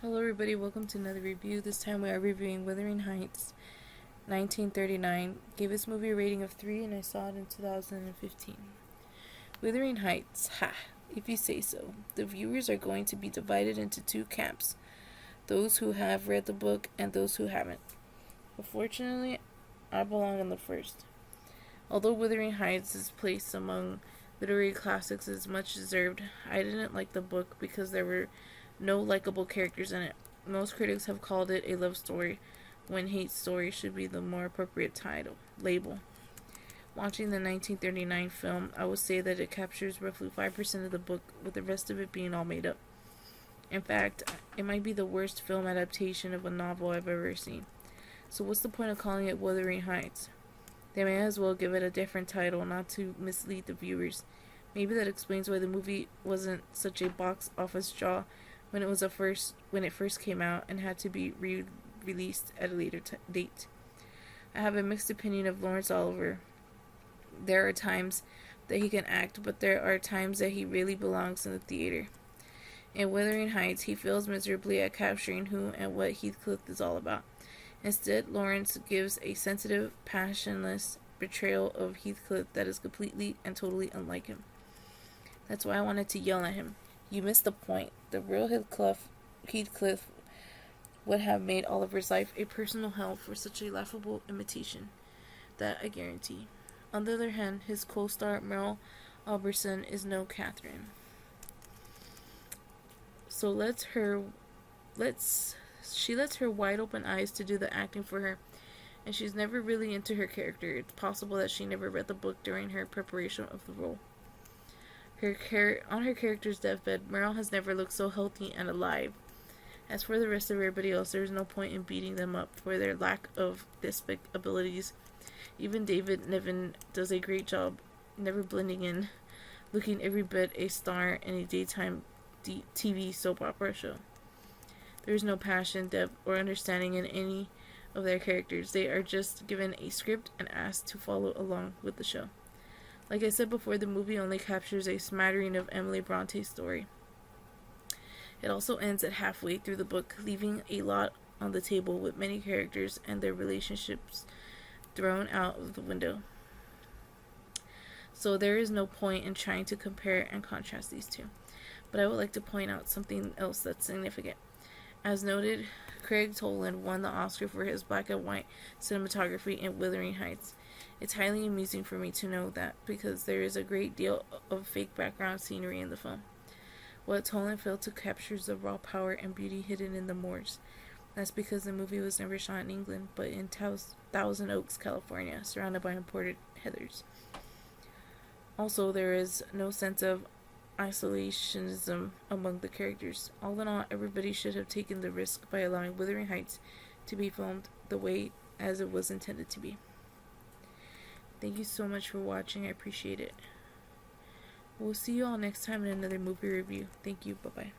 Hello everybody, welcome to another review. This time we are reviewing Wuthering Heights, 1939. Gave this movie a rating of 3 and I saw it in 2015. Wuthering Heights, ha, if you say so. The viewers are going to be divided into two camps, those who have read the book and those who haven't. Unfortunately, I belong in the first. Although Wuthering Heights' place among literary classics is much deserved, I didn't like the book because there were no likable characters in it. Most critics have called it a love story, when hate story should be the more appropriate label. Watching the 1939 film, I would say that it captures roughly 5% of the book, with the rest of it being all made up. In fact, it might be the worst film adaptation of a novel I've ever seen. So what's the point of calling it Wuthering Heights? They may as well give it a different title, not to mislead the viewers. Maybe that explains why the movie wasn't such a box office draw when it first came out and had to be released at a later date. I have a mixed opinion of Lawrence Oliver. There are times that he can act, but there are times that he really belongs in the theater. In Wuthering Heights, he fails miserably at capturing who and what Heathcliff is all about. Instead, Lawrence gives a sensitive, passionless portrayal of Heathcliff that is completely and totally unlike him. That's why I wanted to yell at him. You missed the point. The real Heathcliff would have made Oliver's life a personal hell for such a laughable imitation. That I guarantee. On the other hand, his co-star Merle Albertson is no Catherine. So she lets her wide open eyes to do the acting for her, and she's never really into her character. It's possible that she never read the book during her preparation of the role. On her character's deathbed, Merle has never looked so healthy and alive. As for the rest of everybody else, there is no point in beating them up for their lack of thespic abilities. Even David Niven does a great job, never blending in, looking every bit a star in a daytime TV soap opera show. There is no passion, depth, or understanding in any of their characters. They are just given a script and asked to follow along with the show. Like I said before, the movie only captures a smattering of Emily Bronte's story. It also ends at halfway through the book, leaving a lot on the table with many characters and their relationships thrown out of the window. So there is no point in trying to compare and contrast these two. But I would like to point out something else that's significant. As noted, Craig Toland won the Oscar for his black and white cinematography in Wuthering Heights. It's highly amusing for me to know that, because there is a great deal of fake background scenery in the film. What Toland failed to capture is the raw power and beauty hidden in the moors. That's because the movie was never shot in England, but in Thousand Oaks, California, surrounded by imported heathers. Also, there is no sense of isolationism among the characters. All in all, everybody should have taken the risk by allowing Wuthering Heights to be filmed the way as it was intended to be. Thank you so much for watching. I appreciate it. We'll see you all next time in another movie review. Thank you. Bye-bye.